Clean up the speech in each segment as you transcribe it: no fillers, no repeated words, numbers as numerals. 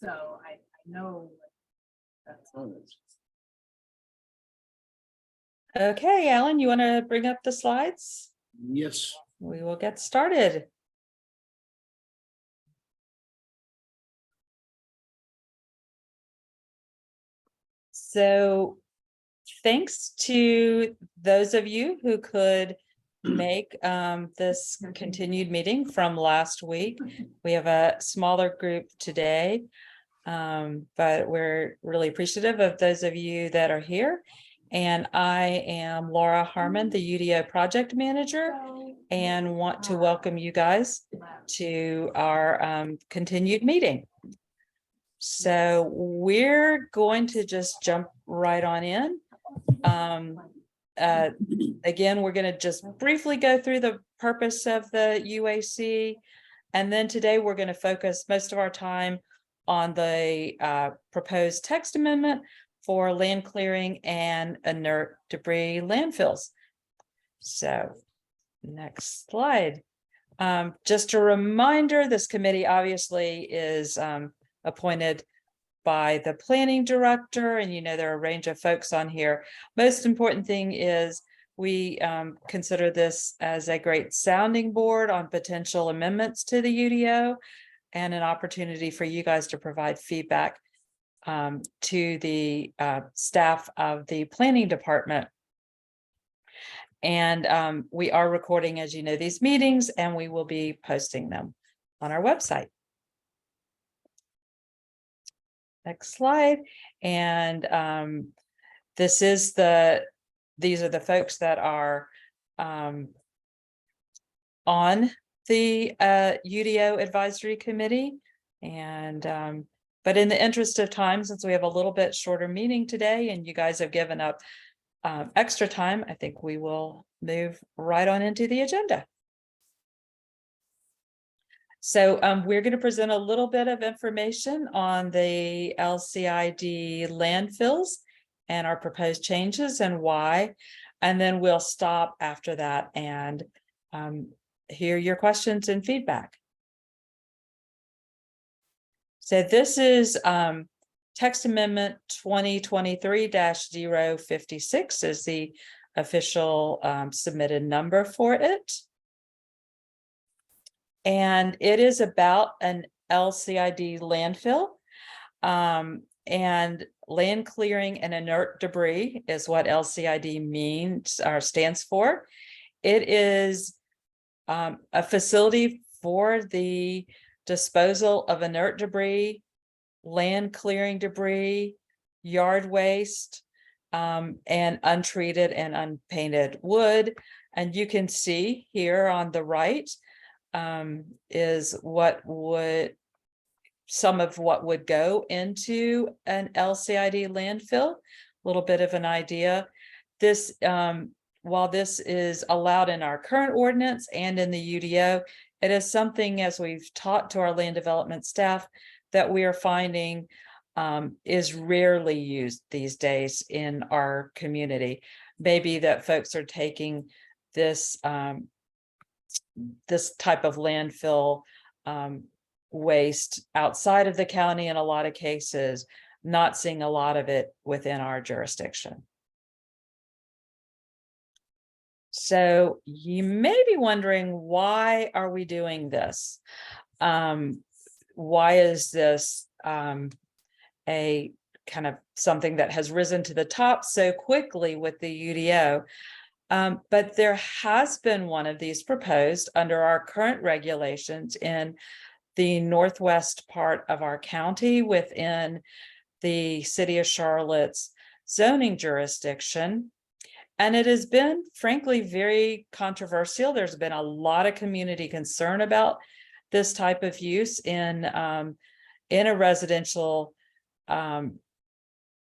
So I know that's. Okay, Alan, you want to bring up the slides? Yes. We will get started. So thanks to those of you who could make this continued meeting from last week. We have a smaller group today, but we're really appreciative of those of you that are here. And I am Laura Harmon, the UDO project manager, and want to welcome you guys to our continued meeting. So we're going to just jump right on in. Again, we're going to just briefly go through the purpose of the UAC. And then today we're going to focus most of our time on the proposed text amendment for land clearing and inert debris landfills. So next slide. Just a reminder, this committee obviously is appointed by the planning director, and you know there are a range of folks on here. Most important thing is we consider this as a great sounding board on potential amendments to the UDO and an opportunity for you guys to provide feedback to the staff of the planning department. And we are recording, as you know, these meetings, and we will be posting them on our website. Next slide. And these are the folks that are on the UDO advisory committee. And but in the interest of time, since we have a little bit shorter meeting today and you guys have given up extra time, I think we will move right on into the agenda. So we're going to present a little bit of information on the LCID landfills and our proposed changes and why, and then we'll stop after that and hear your questions and feedback. So this is text amendment 2023-056 is the official submitted number for it. And it is about an LCID landfill. And land clearing and inert debris is what LCID means or stands for. It is a facility for the disposal of inert debris, land clearing debris, yard waste, and untreated and unpainted wood. And you can see here on the right is some of what would go into an LCID landfill. A little bit of an idea. This, while this is allowed in our current ordinance and in the UDO, it is something, as we've talked to our land development staff, that we are finding is rarely used these days in our community. Maybe that folks are taking this this type of landfill waste outside of the county in a lot of cases, not seeing a lot of it within our jurisdiction. So you may be wondering, why are we doing this? Why is this a kind of something that has risen to the top so quickly with the UDO? But there has been one of these proposed under our current regulations in the northwest part of our county within the city of Charlotte's zoning jurisdiction. And it has been, frankly, very controversial. There's been a lot of community concern about this type of use in a residential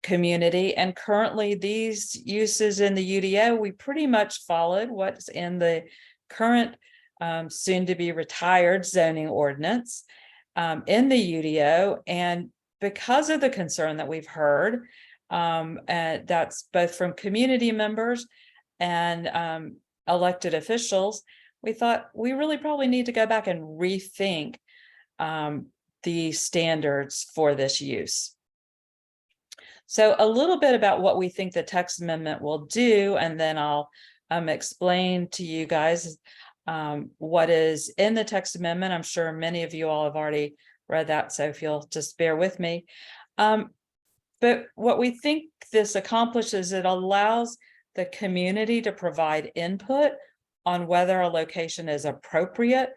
community. And currently these uses in the UDO, we pretty much followed what's in the current soon to be retired zoning ordinance in the UDO. And because of the concern that we've heard, that's both from community members and elected officials, we thought we really probably need to go back and rethink the standards for this use. So a little bit about what we think the text amendment will do, and then I'll explain to you guys what is in the text amendment. I'm sure many of you all have already read that, so if you'll just bear with me. But what we think this accomplishes, it allows the community to provide input on whether a location is appropriate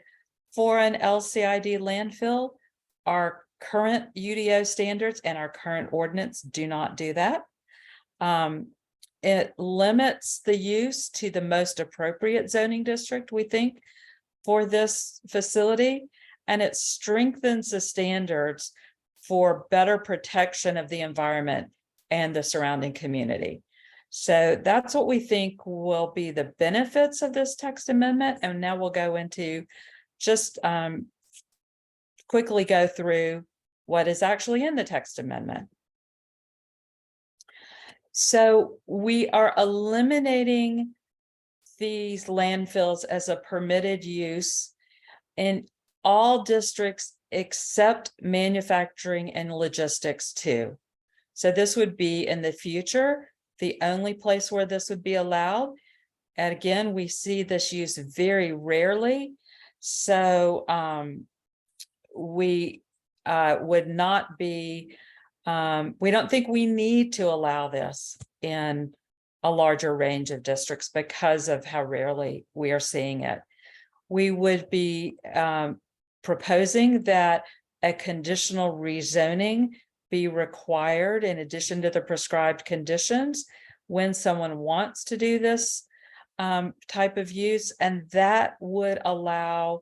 for an LCID landfill. Our current UDO standards and our current ordinance do not do that. It limits the use to the most appropriate zoning district, we think, for this facility, and it strengthens the standards for better protection of the environment and the surrounding community. So that's what we think will be the benefits of this text amendment. And now we'll go into just quickly go through what is actually in the text amendment. So we are eliminating these landfills as a permitted use in all districts except manufacturing and logistics too. So this would be in the future the only place where this would be allowed. And again, we see this use very rarely. So we would not be, we don't think we need to allow this in a larger range of districts because of how rarely we are seeing it. We would be proposing that a conditional rezoning be required in addition to the prescribed conditions when someone wants to do this type of use, and that would allow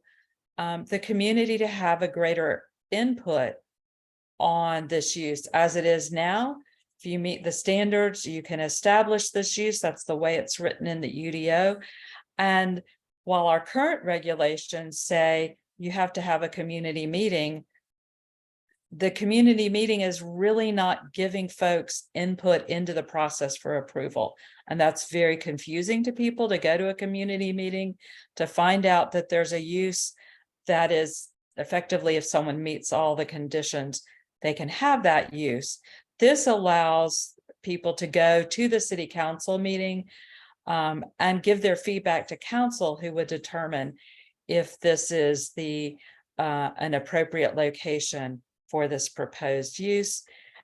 the community to have a greater input on this use. As it is now, if you meet the standards, you can establish this use. That's the way it's written in the UDO. And while our current regulations say you have to have a community meeting, the community meeting is really not giving folks input into the process for approval. And that's very confusing to people to go to a community meeting to find out that there's a use that is effectively, if someone meets all the conditions, they can have that use. This allows people to go to the city council meeting and give their feedback to council, who would determine if this is an appropriate location for this proposed use.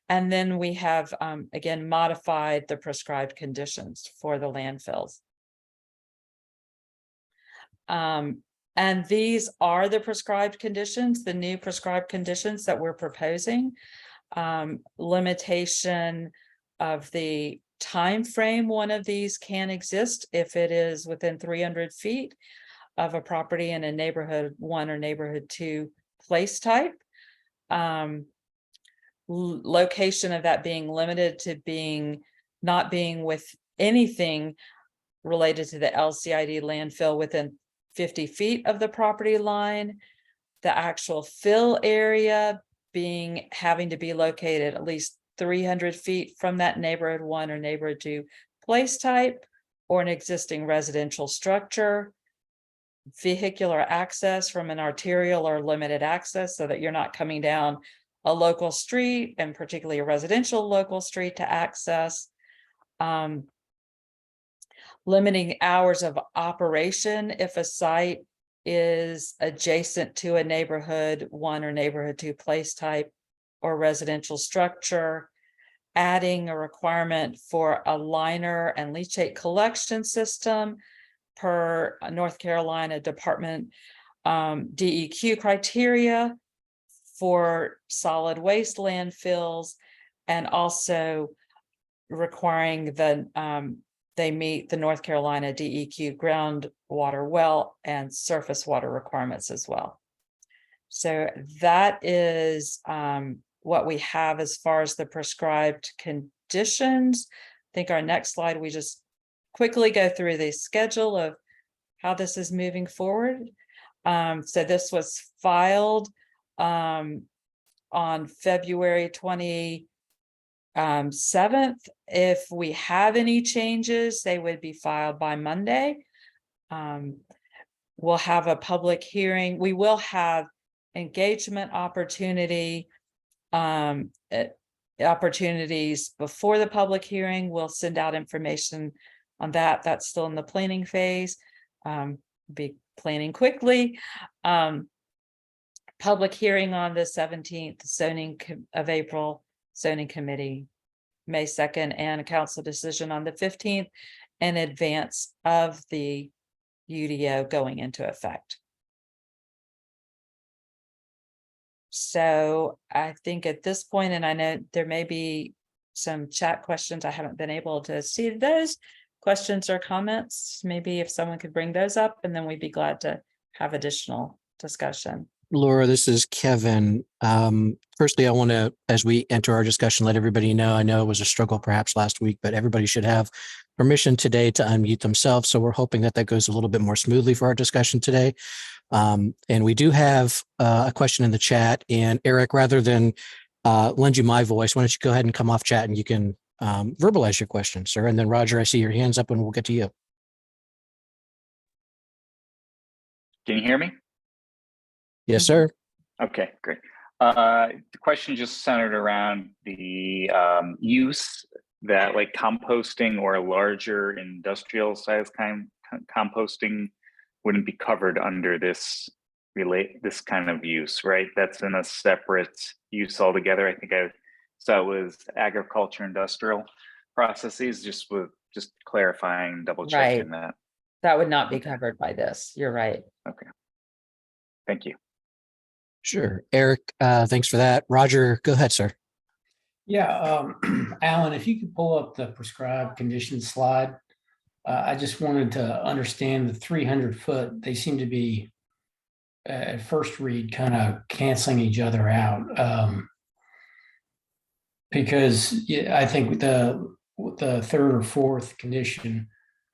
And then we have, again, modified the prescribed conditions for the landfills. And these are the prescribed conditions, the new prescribed conditions that we're proposing. Limitation of the time frame one of these can exist if it is within 300 feet of a property in a neighborhood 1 or neighborhood 2 place type. Location of that being limited to not being with anything related to the LCID landfill within 50 feet of the property line. The actual fill area having to be located at least 300 feet from that neighborhood 1 or neighborhood 2 place type or an existing residential structure. Vehicular access from an arterial or limited access, so that you're not coming down a local street, and particularly a residential local street, to access. Limiting hours of operation if a site is adjacent to a neighborhood 1 or neighborhood 2 place type or residential structure. Adding a requirement for a liner and leachate collection system per North Carolina Department DEQ criteria for solid waste landfills, and also requiring they meet the North Carolina DEQ groundwater well and surface water requirements as well. So that is what we have as far as the prescribed conditions. I think our next slide, we just quickly go through the schedule of how this is moving forward. So this was filed on February 27th. If we have any changes, they would be filed by Monday. We'll have a public hearing. We will have engagement opportunity, opportunities before the public hearing. We'll send out information on that. That's still in the planning phase. Be planning quickly. Public hearing on the 17th, of April, zoning committee, May 2nd, and a council decision on the 15th in advance of the UDO going into effect. So I think at this point, and I know there may be some chat questions, I haven't been able to see those questions or comments. Maybe if someone could bring those up, and then we'd be glad to have additional discussion. Laura, this is Kevin. Firstly, I want to, as we enter our discussion, let everybody know, I know it was a struggle perhaps last week, but everybody should have permission today to unmute themselves. So we're hoping that that goes a little bit more smoothly for our discussion today. And we do have a question in the chat. And Eric, rather than lend you my voice, why don't you go ahead and come off chat and you can verbalize your question, sir. And then Roger, I see your hands up and we'll get to you. Can you hear me? Yes, sir. Okay, great. The question just centered around the use that like composting or larger industrial size composting wouldn't be covered under this kind of use, right? That's in a separate use altogether. I think I saw it was agriculture industrial processes, just clarifying, double checking that. That would not be covered by this. You're right. Okay. Thank you. Sure. Eric, thanks for that. Roger, go ahead, sir. Yeah, Alan, if you could pull up the prescribed conditions slide. I just wanted to understand the 300 foot. They seem to be, at first read, kind of canceling each other out. Because I think the third or fourth condition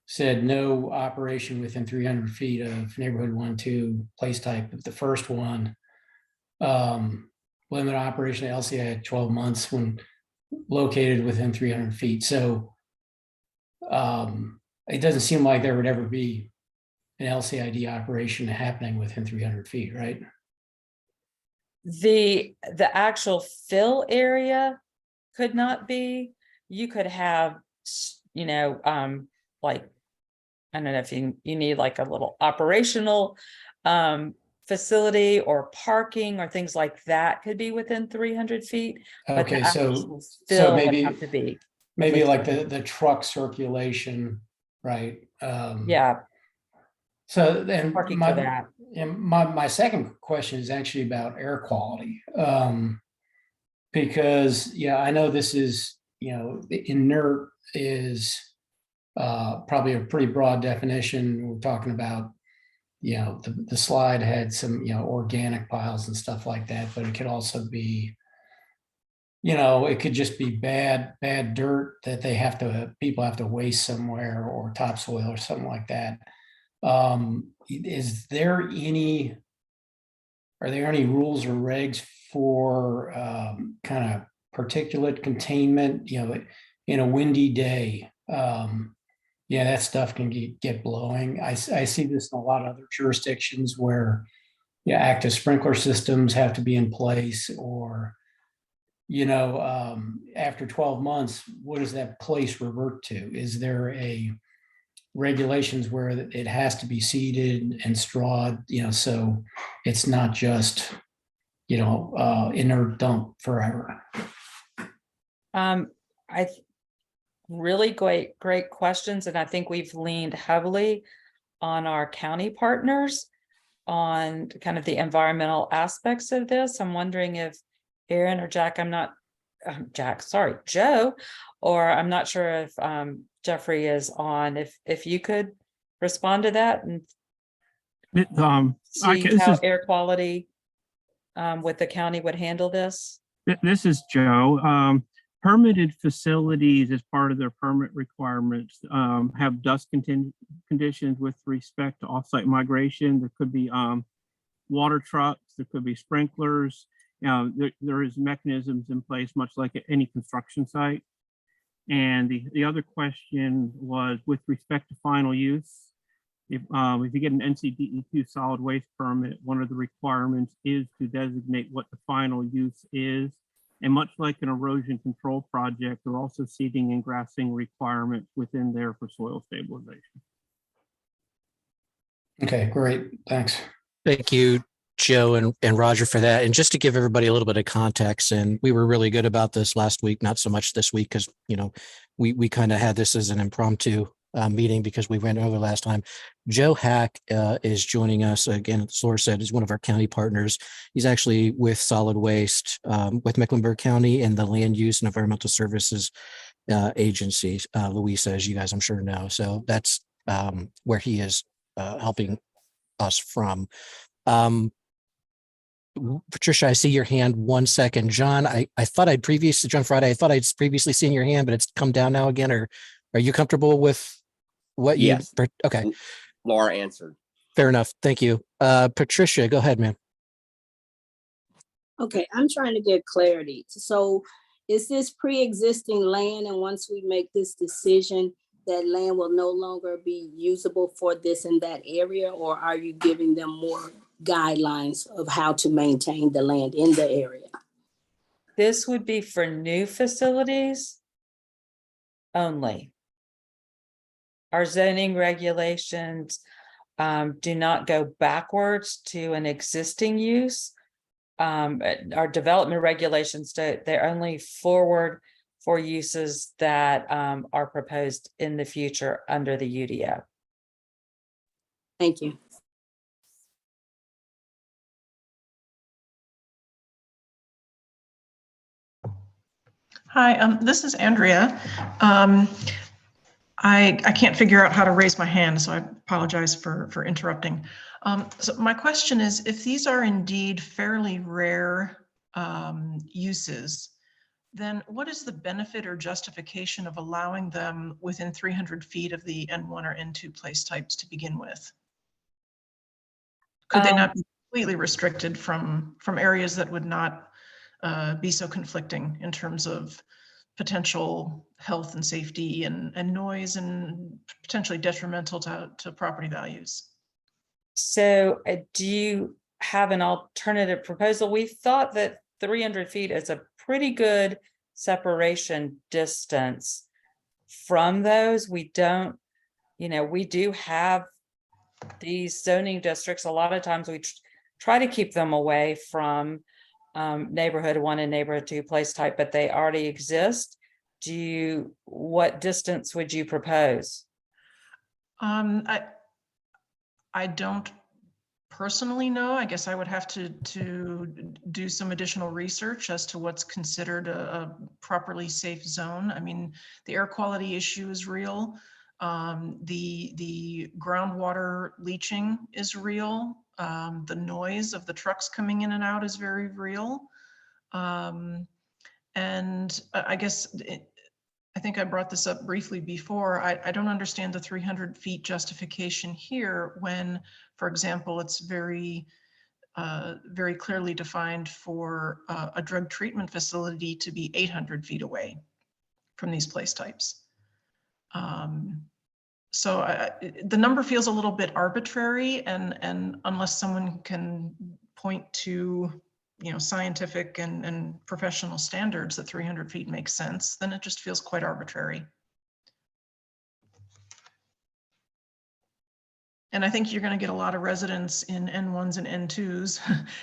said no operation within 300 feet of neighborhood 1-2 place type. But the first one, limit operation at LCID at 12 months when located within 300 feet. So it doesn't seem like there would ever be an LCID operation happening within 300 feet, right? The actual fill area could not be. You could have, like, I don't know if you need like a little operational facility or parking or things like that could be within 300 feet. Okay, so maybe have to be like the truck circulation, right? Yeah. So then Parking for that. my second question is actually about air quality. Because I know this is, the inert is probably a pretty broad definition. We're talking about, the slide had some, organic piles and stuff like that, but it could also be, it could just be bad dirt that people have to waste somewhere, or topsoil or something like that. Are there any rules or regs for kind of particulate containment, in a windy day? That stuff can get blowing. I see this in a lot of other jurisdictions where active sprinkler systems have to be in place, or after 12 months, what does that place revert to? Is there a regulations where it has to be seeded and strawed, so it's not just inert dump forever? Really great questions. And I think we've leaned heavily on our county partners on kind of the environmental aspects of this. I'm wondering if Aaron or Jack, Joe, or I'm not sure if Jeffrey is on, if you could respond to that and see how air quality with the county would handle this. This is Joe. Permitted facilities, as part of their permit requirements, have dust conditions with respect to offsite migration. There could be water trucks, there could be sprinklers. There is mechanisms in place, much like at any construction site. And the other question was with respect to final use. if you get an NCDEQ solid waste permit, one of the requirements is to designate what the final use is. And much like an erosion control project, they're also seeding and grassing requirements within there for soil stabilization. Okay, great. Thanks. Thank you, Joe and Roger, for that. And just to give everybody a little bit of context, and we were really good about this last week, not so much this week, because, you know, we kind of had this as an impromptu meeting because we went over last time. Joe Hack is joining us again. As Laura said, is one of our county partners. He's actually with solid waste with Mecklenburg County and the Land Use and Environmental Services Agency, Louisa, as you guys I'm sure know. So that's where he is helping us from. Patricia, I see your hand. 1 second. John, I thought I'd previously, John Friday, I thought I'd previously seen your hand, but it's come down now again. Or are you comfortable with what you? Yes. Okay. Laura answered. Fair enough. Thank you. Patricia, go ahead, ma'am. Okay, I'm trying to get clarity. So is this pre-existing land, and once we make this decision, that land will no longer be usable for this and that area, or are you giving them more guidelines of how to maintain the land in the area? This would be for new facilities only. Our zoning regulations do not go backwards to an existing use. Our development regulations, they're only forward for uses that are proposed in the future under the UDO. Thank you. Hi, this is Andrea. I can't figure out how to raise my hand, so I apologize for interrupting. So my question is, if these are indeed fairly rare uses, then what is the benefit or justification of allowing them within 300 feet of the N1 or N2 place types to begin with? Could they not be completely restricted from areas that would not be so conflicting in terms of potential health and safety and noise and potentially detrimental to property values? So do you have an alternative proposal? We thought that 300 feet is a pretty good separation distance from those. We don't, you know, we do have these zoning districts. A lot of times we try to keep them away from neighborhood 1 and neighborhood 2 place type, but they already exist. What distance would you propose? I don't personally know. I guess I would have to do some additional research as to what's considered a properly safe zone. I mean, the air quality issue is real. The groundwater leaching is real. The noise of the trucks coming in and out is very real. And I guess I think I brought this up briefly before. I don't understand the 300 feet justification here when, for example, it's very clearly defined for a drug treatment facility to be 800 feet away from these place types. So the number feels a little bit arbitrary, and unless someone can point to, you know, scientific and professional standards that 300 feet makes sense, then it just feels quite arbitrary. And I think you're going to get a lot of residents in N1s and N2s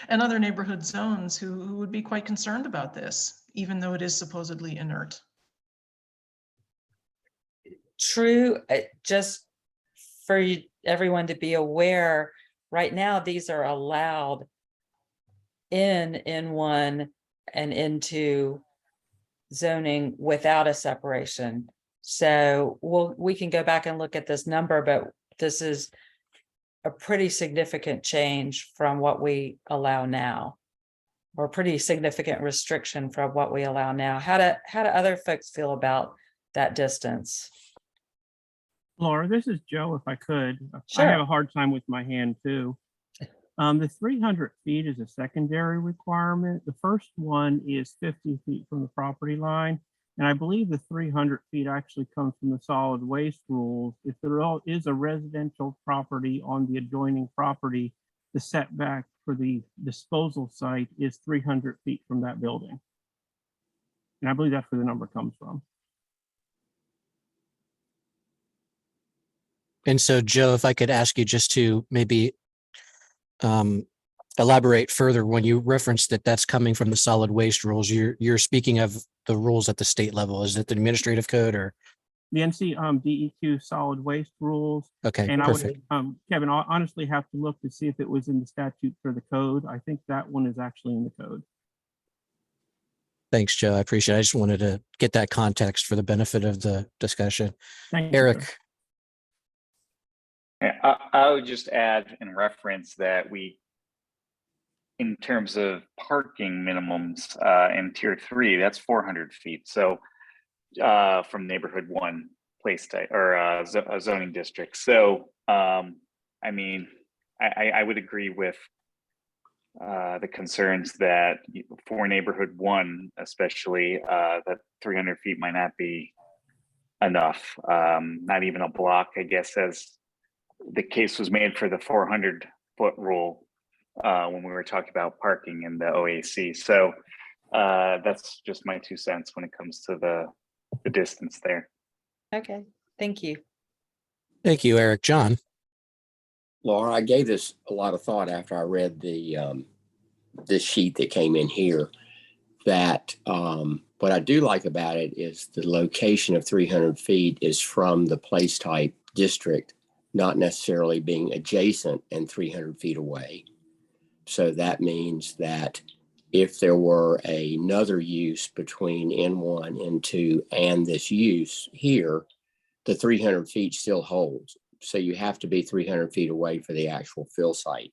and other neighborhood zones who would be quite concerned about this, even though it is supposedly inert. True, just for everyone to be aware, right now these are allowed in N1 and N2 zoning without a separation. So we can go back and look at this number, but this is a pretty significant change from what we allow now, or pretty significant restriction from what we allow now. How do other folks feel about that distance? Laura, this is Joe, if I could. Sure. I have a hard time with my hand too. The 300 feet is a secondary requirement. The first one is 50 feet from the property line. And I believe the 300 feet actually comes from the solid waste rules. If there is a residential property on the adjoining property, the setback for the disposal site is 300 feet from that building. And I believe that's where the number comes from. And so, Joe, if I could ask you just to maybe elaborate further, when you referenced that that's coming from the solid waste rules, you're speaking of the rules at the state level. Is it the administrative code or? The NC DEQ solid waste rules. Okay, And perfect. I would, Kevin, I'll honestly have to look to see if it was in the statute for the code. I think that one is actually in the code. Thanks, Joe. I appreciate it. I just wanted to get that context for the benefit of the discussion. Thank you, Eric. sir. Yeah, I would just add in reference that in terms of parking minimums in tier 3, that's 400 feet. So from neighborhood 1 place type or a zoning district. So I mean, I would agree with the concerns that for neighborhood 1, especially that 300 feet might not be enough. Not even a block, I guess, as the case was made for the 400-foot rule when we were talking about parking in the OAC. So that's just my 2 cents when it comes to the distance there. Okay, thank you. Thank you, Eric. John. Laura, I gave this a lot of thought after I read this sheet that came in here. That what I do like about it is the location of 300 feet is from the place type district, not necessarily being adjacent and 300 feet away. So that means that if there were another use between N1, N2, and this use here, the 300 feet still holds. So you have to be 300 feet away for the actual fill site.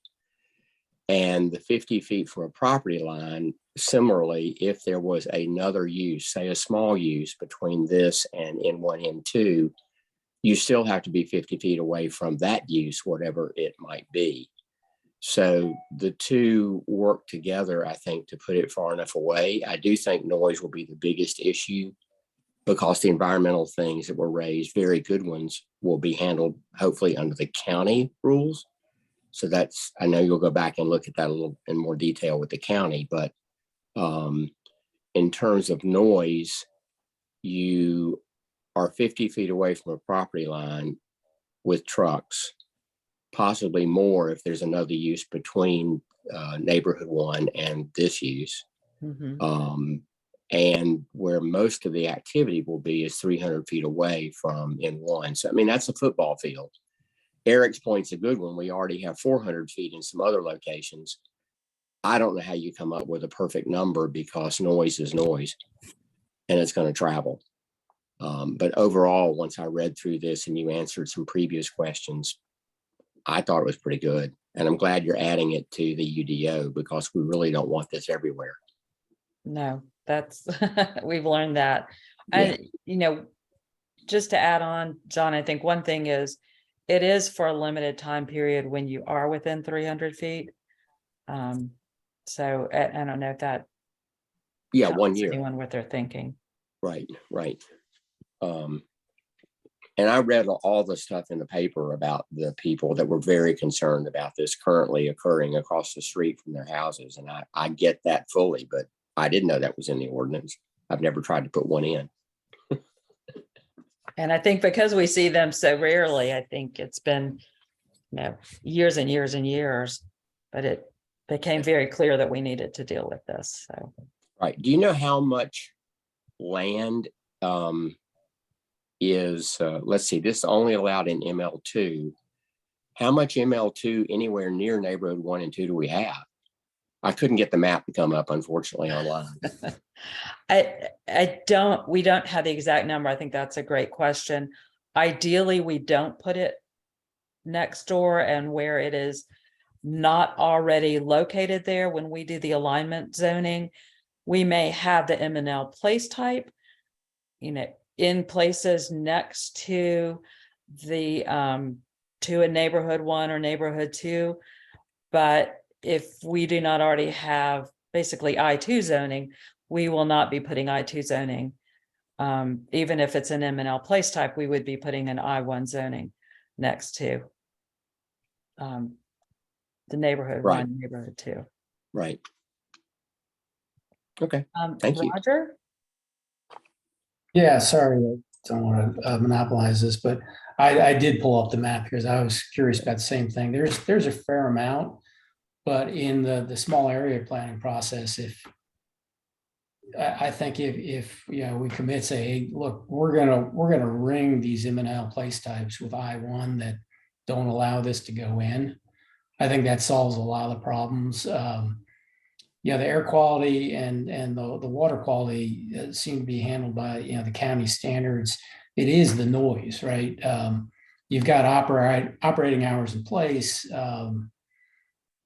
And the 50 feet from a property line, similarly, if there was another use, say a small use between this and N1, N2, you still have to be 50 feet away from that use, whatever it might be. So the two work together, I think, to put it far enough away. I do think noise will be the biggest issue because the environmental things that were raised, very good ones, will be handled hopefully under the county rules. So that's, I know you'll go back and look at that a little in more detail with the county, but in terms of noise, you are 50 feet away from a property line with trucks, possibly more if there's another use between neighborhood 1 and this use. Mhm. And where most of the activity will be is 300 feet away from N1. So, I mean, that's a football field. Eric's point's a good one. We already have 400 feet in some other locations. I don't know how you come up with a perfect number because noise is noise and it's going to travel. But overall, once I read through this and you answered some previous questions, I thought it was pretty good. And I'm glad you're adding it to the UDO because we really don't want this everywhere. No, that's, we've learned that. Yeah. And, you know, just to add on, John, I think one thing is, it is for a limited time period when you are within 300 feet. So I don't know if that. Yeah, 1 helps year. anyone with their thinking. Right, right. And I read all the stuff in the paper about the people that were very concerned about this currently occurring across the street from their houses. And I get that fully, but I didn't know that was in the ordinance. I've never tried to put one in. And I think because we see them so rarely, I think it's been, you know, years and years and years, but it became very clear that we needed to deal with this. So. Right. Do you know how much land is, let's see, this is only allowed in ML2. How much ML2 anywhere near neighborhood 1 and 2 do we have? I couldn't get the map to come up, unfortunately, online. We don't have the exact number. I think that's a great question. Ideally, we don't put it next door and where it is not already located there. When we do the alignment zoning, we may have the M&L place type, you know, in places next to the to a neighborhood 1 or neighborhood 2. But if we do not already have basically I2 zoning, we will not be putting I2 zoning Even if it's an M&L place type, we would be putting an I1 zoning next to the neighborhood Right. 1, neighborhood 2. Right. Okay. Thank you. Roger? Yeah, sorry, I don't want to monopolize this, but I did pull up the map because I was curious about the same thing. There's a fair amount, but in the small area planning process, if I think if you know we commit, say, hey, look, we're gonna ring these M&L place types with I1 that don't allow this to go in. I think that solves a lot of the problems. Yeah, the air quality and the water quality seem to be handled by the county standards. It is the noise, right? You've got operating hours in place,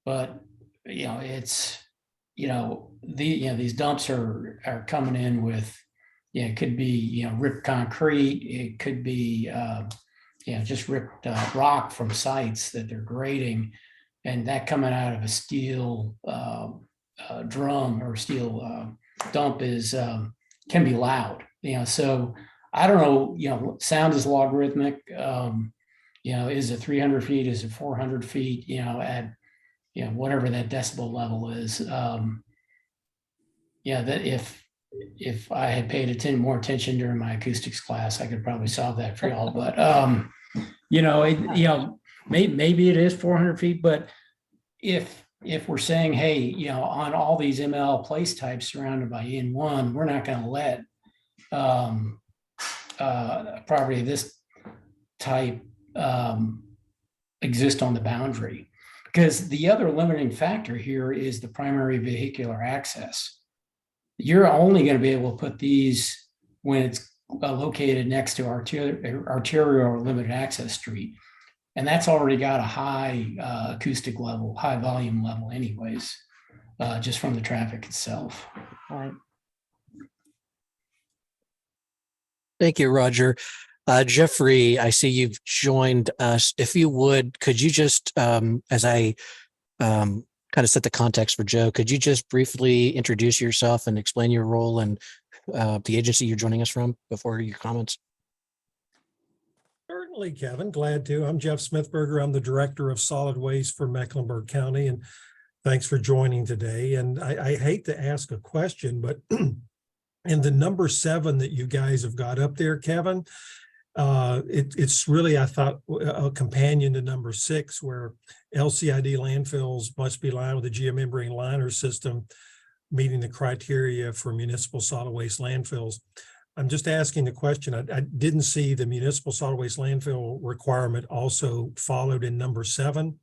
but it's these dumps are coming in with it could be ripped concrete, it could be just ripped rock from sites that they're grading, and that coming out of a steel drum or steel dump is can be loud. So I don't know. Sound is logarithmic. Is it 300 feet? Is it 400 feet? At whatever that decibel level is. That if I had paid more attention during my acoustics class, I could probably solve that for y'all. But maybe it is 400 feet. But if we're saying, hey, on all these ML place types surrounded by N1, we're not going to let property of this type exist on the boundary. Because the other limiting factor here is the primary vehicular access. You're only going to be able to put these when it's located next to arterial or limited access street. And that's already got a high acoustic level, high volume level anyways, just from the traffic itself. Right. Thank you, Roger. Jeffrey, I see you've joined us. If you would, could you just, as I kind of set the context for Joe, could you just briefly introduce yourself and explain your role and the agency you're joining us from before your comments? Certainly, Kevin, glad to. I'm Jeff Smithberger. I'm the Director of Solid Waste for Mecklenburg County, and thanks for joining today. And I hate to ask a question, but in the number 7 that you guys have got up there, Kevin, it's really, I thought, a companion to number 6, where LCID landfills must be lined with a geomembrane liner system, meeting the criteria for municipal solid waste landfills. I'm just asking the question. I didn't see the municipal solid waste landfill requirement also followed in number 7,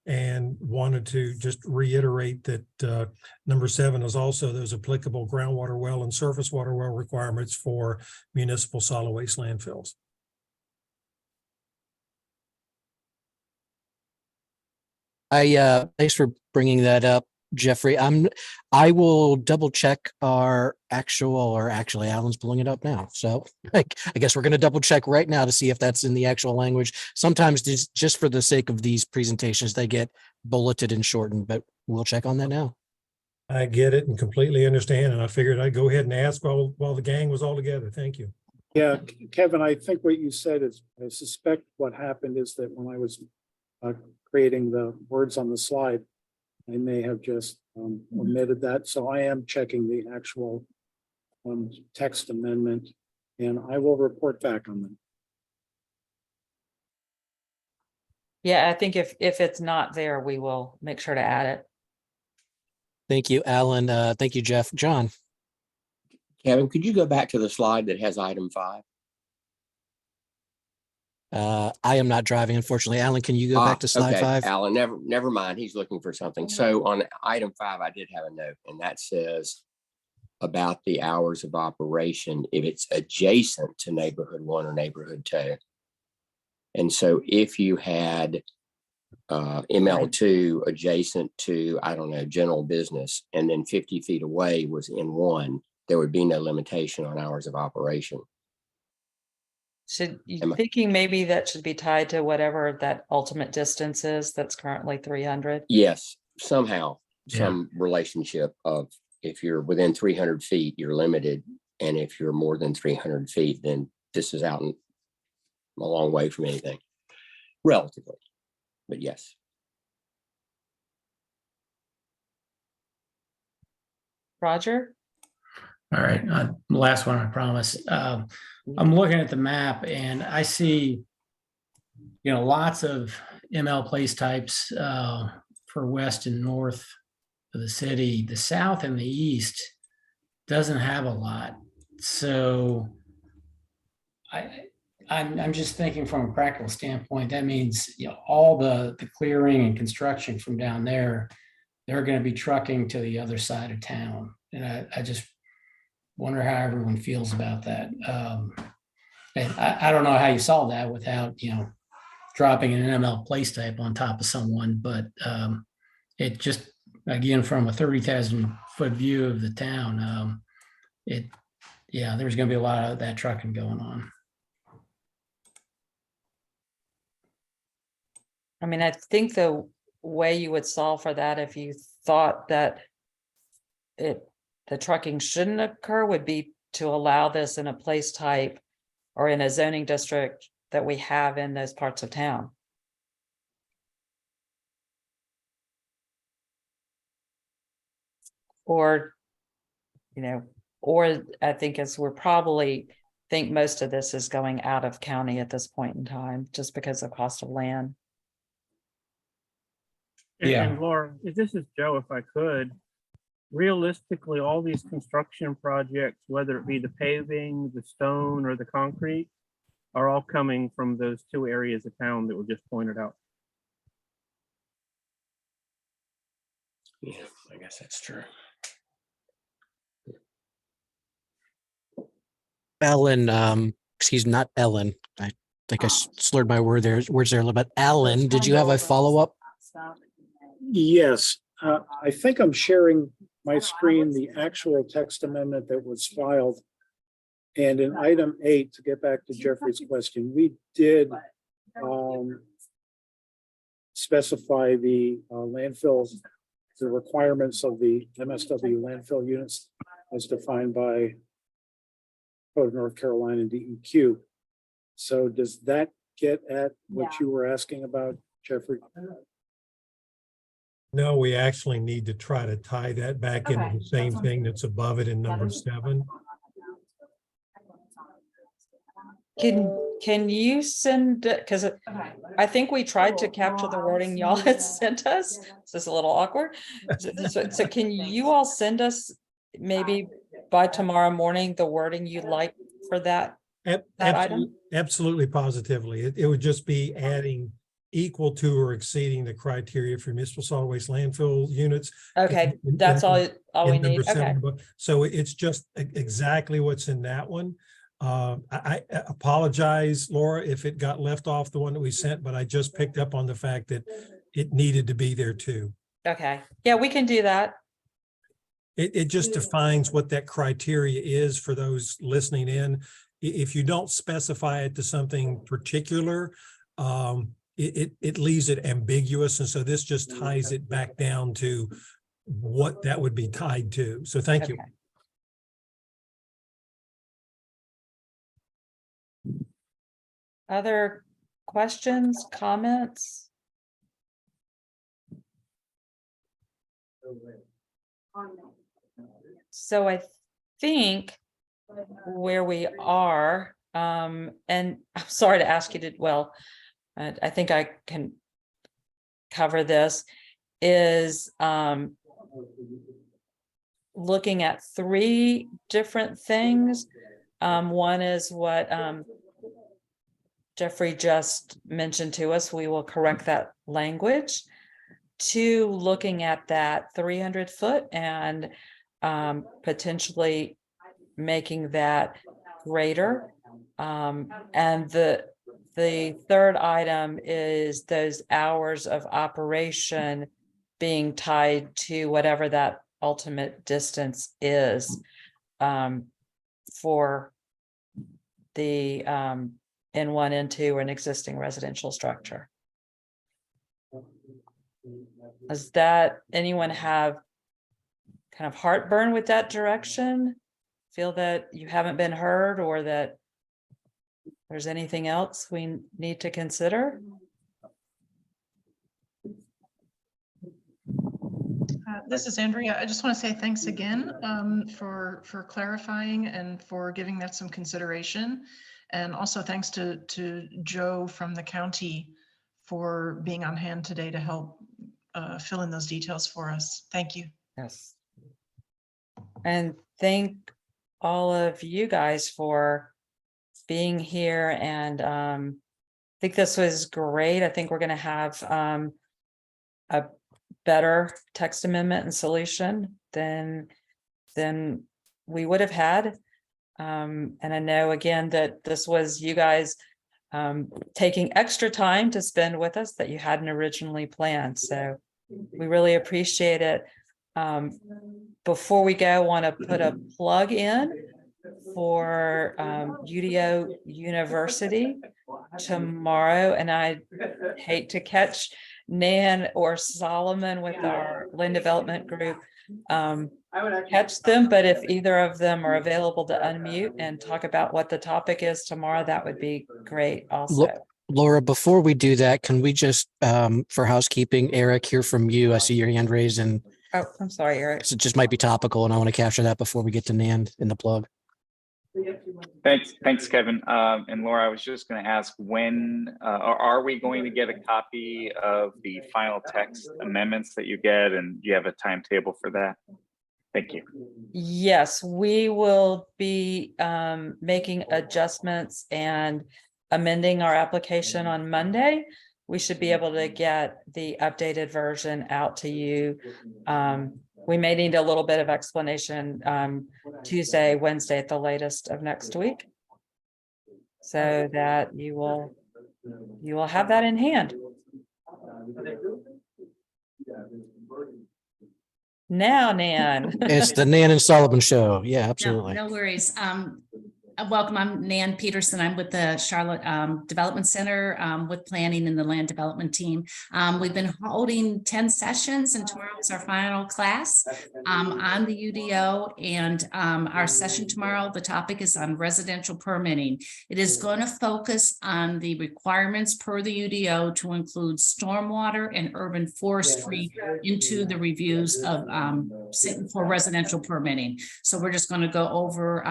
and wanted to just reiterate that number 7 is also those applicable groundwater well and surface water well requirements for municipal solid waste landfills. Thanks for bringing that up, Jeffrey. I will double check our actually Alan's pulling it up now. So I guess we're going to double check right now to see if that's in the actual language. Sometimes just for the sake of these presentations, they get bulleted and shortened, but we'll check on that now. I get it and completely understand. And I figured I'd go ahead and ask while the gang was all together. Thank you. Yeah, Kevin, I think what you said is, I suspect what happened is that when I was creating the words on the slide, I may have just omitted that. So I am checking the actual text amendment, and I will report back on them. Yeah, I think if it's not there, we will make sure to add it. Thank you, Alan. Thank you, Jeff. John. Kevin, could you go back to the slide that has item 5? I am not driving, unfortunately. Alan, can you go back to slide 5? Alan, never mind. He's looking for something. So on item 5, I did have a note, and that says about the hours of operation if it's adjacent to neighborhood 1 or neighborhood 2. And so if you had ML2 adjacent to, I don't know, general business, and then 50 feet away was N1, there would be no limitation on hours of operation. Should you thinking maybe that should be tied to whatever that ultimate distance is that's currently 300? Yes, somehow, some relationship of if you're within 300 feet, you're limited And if you're more than 300 feet, then this is out a long way from anything, relatively. But yes. Roger? All right, last one, I promise. I'm looking at the map and I see, lots of ML place types for west and north of the city. The south and the east doesn't have a lot. So I'm just thinking from a practical standpoint, that means, all the clearing and construction from down there, they're going to be trucking to the other side of town. And I just wonder how everyone feels about that. And I don't know how you solve that without, dropping an ML place type on top of someone, but it just, again, from a 30,000 foot view of the town, there's going to be a lot of that trucking going on. I mean, I think the way you would solve for that, if you thought that the trucking shouldn't occur, would be to allow this in a place type or in a zoning district that we have in those parts of town. Or, or I think think most of this is going out of county at this point in time, just because of cost of land. And Laura, this is Joe, if I could, realistically, all these construction projects, whether it be the paving, the stone, or the concrete, are all coming from those two areas of town that were just pointed out. Yeah, I guess that's true. Ellen, excuse, not Ellen. I think I slurred my words there a little bit. Alan, did you have a follow-up? Yes, I think I'm sharing my screen, the actual text amendment that was filed. And in item 8, to get back to Jeffrey's question, we did specify the landfill, the requirements of the MSW landfill units as defined by Code of North Carolina and DEQ. So does that get at what you were asking about, Jeffrey? No, we actually need to try to tie that back into the same thing that's above it in number 7. Can you send, because I think we tried to capture the wording y'all had sent us. This is a little awkward. So can you all send us maybe by tomorrow morning the wording you'd like for that item? Absolutely, positively. It would just be adding equal to or exceeding the criteria for municipal solid waste landfill units. Okay, that's all we need. Okay. So it's just exactly what's in that one. I apologize, Laura, if it got left off the one that we sent, but I just picked up on the fact that it needed to be there too. Okay, yeah, we can do that. It just defines what that criteria is for those listening in. If you don't specify it to something particular, it leaves it ambiguous. And so this just ties it back down to what that would be tied to. So thank you. Other questions, comments? So I think where we are, and I'm sorry to ask you to, I think I can cover this, is looking at 3 different things. One is what Jeffrey just mentioned to us. We will correct that language. 2, looking at that 300 foot and potentially making that greater. And the 3rd item is those hours of operation being tied to whatever that ultimate distance is for the N1, N2, an existing residential structure. Does that anyone have kind of heartburn with that direction? feel that you haven't been heard or that there's anything else we need to consider? This is Andrea. I just want to say thanks again for clarifying and for giving that some consideration. And also thanks to Joe from the county for being on hand today to help fill in those details for us. Thank you. Yes. And thank all of you guys for being here. And I think this was great. I think we're going to have a better text amendment and solution than we would have had. And I know again that this was you guys taking extra time to spend with us that you hadn't originally planned. So we really appreciate it. Before we go, I want to put a plug in for UDO University tomorrow. And I hate to catch Nan or Solomon with our land development group. Catch them, but if either of them are available to unmute and talk about what the topic is tomorrow, that would be great also. Laura, before we do that, can we just, for housekeeping, Eric, hear from you? I see your hand raised, and Oh, I'm sorry, Eric. it just might be topical, and I want to capture that before we get to Nan in the plug. Thanks, Kevin. And Laura, I was just going to ask when, are we going to get a copy of the final text amendments that you get, and do you have a timetable for that? Thank you. Yes, we will be making adjustments and amending our application on Monday. We should be able to get the updated version out to you. We may need a little bit of explanation Tuesday, Wednesday at the latest of next week, so that you will have that in hand. Now, Nan. It's the Nan and Solomon show. Yeah, No, absolutely. no worries. Welcome. I'm Nan Peterson. I'm with the Charlotte Development Center with planning and the land development team. We've been holding 10 sessions, and tomorrow is our final class on the UDO. And our session tomorrow, the topic is on residential permitting. It is going to focus on the requirements per the UDO to include stormwater and urban forestry into the reviews of for residential permitting. So we're just going to go over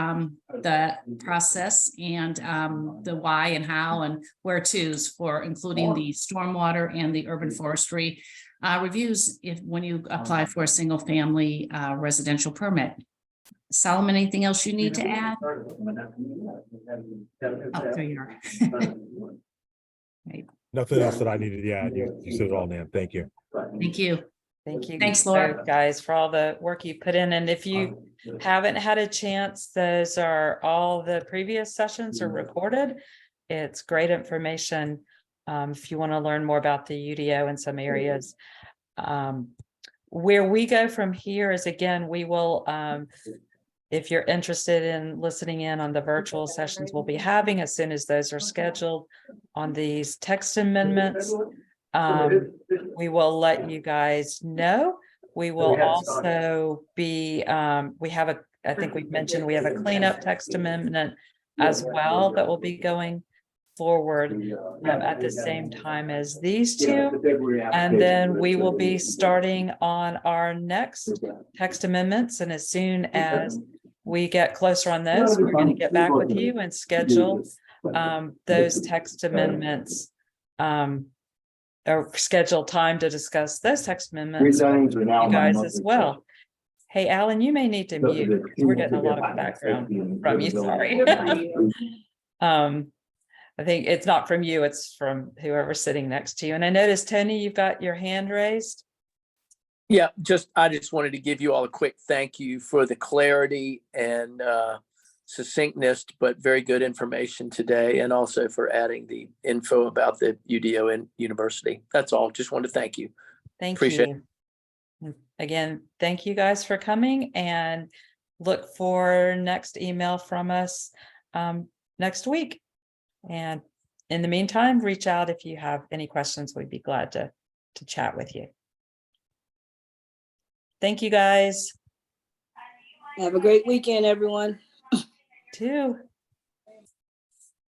the process and the why and how and where to's for including the stormwater and the urban forestry reviews when you apply for a single family residential permit. Solomon, anything else you need to add? Oh, there you are. Right. Nothing else that I needed to add. You said it all, Nan. Thank you. Thank you. Thank you. Thanks, Laura. Guys, for all the work you put in. And if you haven't had a chance, those are all the previous sessions are recorded. It's great information if you want to learn more about the UDO in some areas. Where we go from here is, again, we will, if you're interested in listening in on the virtual sessions we'll be having as soon as those are scheduled on these text amendments, we will let you guys know. We will also be, we have a, I think we've mentioned, we have a cleanup text amendment as well that will be going forward at the same time as these two. And then we will be starting on our next text amendments. And as soon as we get closer on those, we're going to get back with you and schedule those text amendments or schedule time to discuss those text amendments with you guys as well. Hey, Alan, you may need to mute because we're getting a lot of background from you. Sorry. I think it's not from you, it's from whoever's sitting next to you. And I noticed, Tony, you've got your hand raised. Yeah, I just wanted to give you all a quick thank you for the clarity and succinctness, but very good information today, and also for adding the info about the UDO and university. That's all. Just wanted to thank you. Appreciate you. Again, thank you guys for coming, and look for next email from us next week. And in the meantime, reach out if you have any questions. We'd be glad to chat with you. Thank you, guys. Have a great weekend, everyone. too.